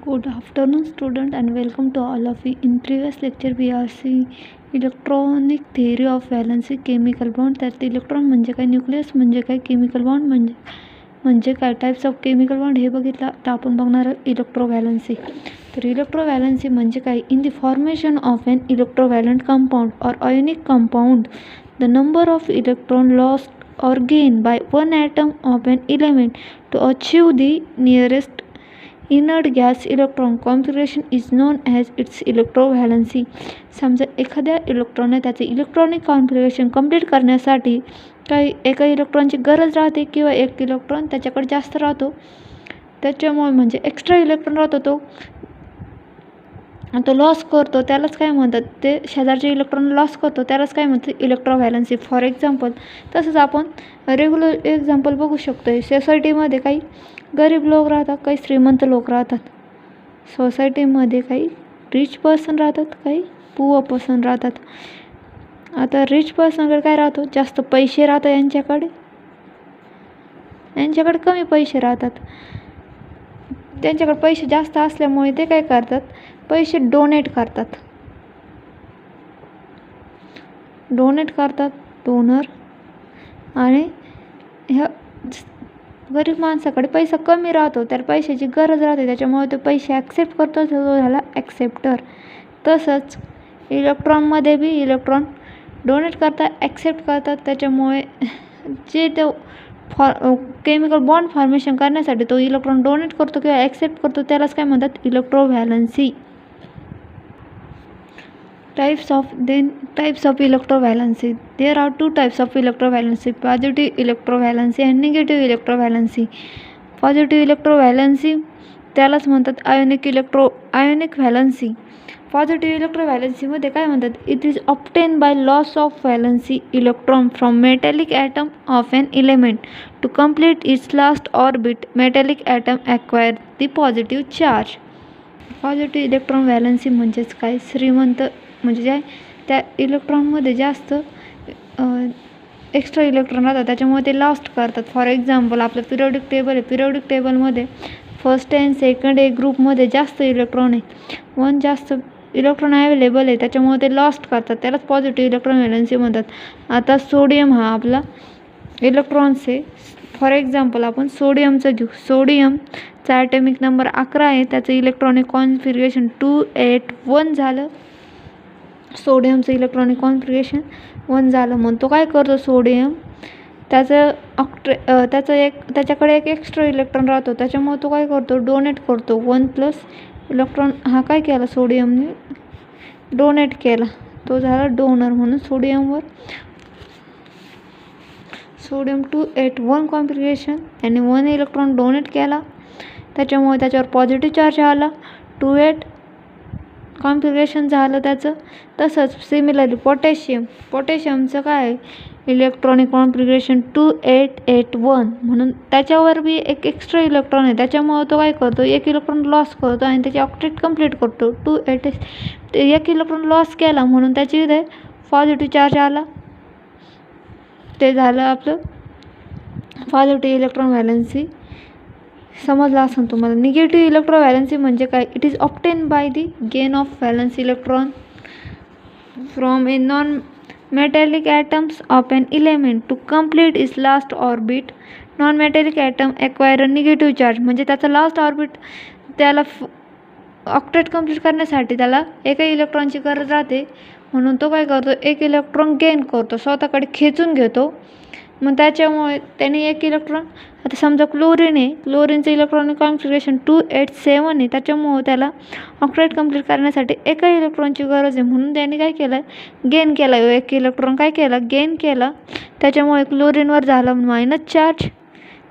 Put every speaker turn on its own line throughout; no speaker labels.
Good afternoon student and welcome to all of you. In previous lecture we are seeing electronic theory of valency chemical bond. त्यात electron म्हणजे काय, nucleus म्हणजे काय, chemical bond म्हणजे काय, types of chemical bond हे बघितलं. तर आपण बघणार इलेक्ट्रोव्हॅलन्सी. तर इलेक्ट्रोव्हॅलन्सी म्हणजे काय, in the formation of an electrovalent compound और ionic compound the number of electron lost or gained by one atom of an element to achieve the nearest inert gas electron configuration is known as its electrovalency. समजा एखाद्या इलेक्ट्रॉनने त्याचे electronic configuration complete करण्यासाठी काही एका इलेक्ट्रॉनची गरज राहते किंवा एक इलेक्ट्रॉन त्याच्याकडे जास्त राहतो, त्याच्यामुळे म्हणजे एक्स्ट्रा इलेक्ट्रॉन राहतो तो लॉस करतो, त्यालाच काय म्हणतात, ते शेजारचे इलेक्ट्रॉन लॉस करतो त्यालाच काय म्हणतात, इलेक्ट्रोव्हॅलन्सी. फॉर एक्झाम्पल तसंच आपण रेग्युलर एक्झाम्पल बघू शकतो. सोसायटीमध्ये काही गरीब लोक राहतात, काही श्रीमंत लोक राहतात. सोसायटीमध्ये काही रिच पर्सन राहतात, काही पुअर पर्सन राहतात. आता रिच पर्सनकडे काय राहतो, जास्त पैसे राहतात, यांच्याकडे कमी पैसे राहतात. त्यांच्याकडे पैसे जास्त असल्यामुळे ते काय करतात, पैसे डोनेट करतात डोनर. आणि ह्या गरीब माणसाकडे पैसा कमी राहतो, त्याला पैशाची गरज राहते, त्याच्यामुळे तो पैसे ॲक्सेप्ट करतो, तो झाला ॲक्सेप्टर. तसंच इलेक्ट्रॉनमध्ये बी इलेक्ट्रॉन डोनेट करतात, ॲक्सेप्ट करतात, त्याच्यामुळे जे तो केमिकल बॉन्ड फॉर्मेशन करण्यासाठी तो इलेक्ट्रॉन डोनेट करतो किंवा ॲक्सेप्ट करतो त्यालाच काय म्हणतात, इलेक्ट्रोव्हॅलन्सी. Types of electrovalency. There are two types of electrovalency: positive electrovalency and negative electrovalency. Positive electrovalency त्यालाच म्हणतात आयोनिक व्हॅलन्सी. पॉझिटिव्ह इलेक्ट्रोव्हॅलन्सी मध्ये काय म्हणतात, it is obtain by loss of valency electron from metallic atom of an element to complete its last orbit. Metallic atom acquire the positive charge. Positive electron valency म्हणजेच काय, श्रीमंत म्हणजे त्या इलेक्ट्रॉनमध्ये जास्त extra electron राहतात, त्याच्यामुळे ते लॉस्ट करतात. फॉर एक्झाम्पल आपलं पिरियोडिक टेबल आहे, पिरियोडिक टेबलमध्ये फर्स्ट अँड सेकंड ए ग्रुपमध्ये जास्त इलेक्ट्रॉन आहे, जास्त इलेक्ट्रॉन अवेलेबल आहे, त्याच्यामुळे ते लॉस्ट करतात, त्यालाच पॉझिटिव्ह इलेक्ट्रॉन व्हॅलन्सी म्हणतात. आता सोडियम हा आपला इलेक्ट्रॉन्स आहे. फॉर एक्झाम्पल आपण सोडियमचं घेऊ. सोडियमचा ॲटॉमिक नंबर 11 आहे, त्याचं इलेक्ट्रॉनिक कॉन्फिगरेशन 281 झालं. सोडियमचं इलेक्ट्रॉनिक कॉन्फिगरेशन 1 झालं. म्हणून तो काय करतो, सोडियम त्याच्याकडे एक एक्स्ट्रा इलेक्ट्रॉन राहतो, त्याच्यामुळे तो काय करतो, डोनेट करतो. 1+ इलेक्ट्रॉन हा काय केला, सोडियमने डोनेट केला, तो झाला डोनर. म्हणून सोडियम 281 कॉन्फिगरेशन आणि 1 इलेक्ट्रॉन डोनेट केला, त्याच्यामुळे त्याच्यावर पॉझिटिव्ह चार्ज आला. 28 कॉन्फिगरेशन झालं त्याचं. तसंच सिमिलरली पोटॅशियमचं काय, इलेक्ट्रॉनिक कॉन्फिगरेशन 2881, म्हणून त्याच्यावर बी एक एक्स्ट्रा इलेक्ट्रॉन आहे, त्याच्यामुळे तो काय करतो, एक इलेक्ट्रॉन लॉस करतो आणि त्याची ऑक्टेट कंप्लीट करतो. 280 एक इलेक्ट्रॉन लॉस केला म्हणून त्याची इथे पॉझिटिव्ह चार्ज आला, ते झालं आपलं पॉझिटिव्ह इलेक्ट्रॉन व्हॅलन्सी. समजलं असेल तुम्हाला. निगेटिव्ह इलेक्ट्रोव्हॅलन्सी म्हणजे काय, it is obtain by the gain of valence electron from a non metallic atoms of an element to complete its last orbit. Non metallic atom acquire a negative charge म्हणजे त्याचं last orbit, त्याला octet complete करण्यासाठी त्याला एका इलेक्ट्रॉनची गरज राहते, म्हणून तो काय करतो, एक इलेक्ट्रॉन गेन करतो, स्वतःकडे खेचून घेतो. मग त्याच्यामुळे त्याने एक इलेक्ट्रॉन, आता समजा क्लोरीन आहे, क्लोरीनचं इलेक्ट्रॉनिक कॉन्फिगरेशन 287 आहे, त्याच्यामुळे त्याला ऑक्टेट कंप्लीट करण्यासाठी एका इलेक्ट्रॉनची गरज आहे, म्हणून त्याने काय केलं, गेन केला, एक इलेक्ट्रॉन काय केला, गेन केला, त्याच्यामुळे क्लोरीनवर झालं मायनस चार्ज,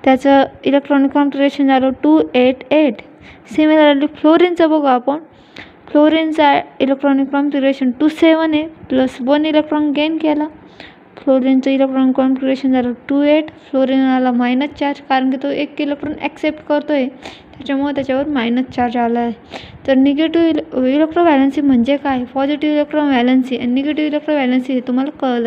त्याचं इलेक्ट्रॉनिक कॉन्फिगरेशन झालं 288. सिमिलरली फ्लोरीनचं बघू आपण. फ्लोरीनचा इलेक्ट्रॉनिक कॉन्फिगरेशन 27 आहे, प्लस 1 इलेक्ट्रॉन गेन केला, फ्लोरीनचं इलेक्ट्रॉनिक कॉन्फिगरेशन झालं 28. फ्लोरीन आला मायनस चार्ज, कारण की तो एक इलेक्ट्रॉन ॲक्सेप्ट करतो आहे, त्याच्यामुळे त्याच्यावर मायनस चार्ज आला आहे. तर निगेटिव्ह इलेक्ट्रोव्हॅलन्सी म्हणजे काय, पॉझिटिव्ह इलेक्ट्रोव्हॅलन्सी आणि निगेटिव्ह इलेक्ट्रोव्हॅलन्सी हे तुम्हाला कळलं.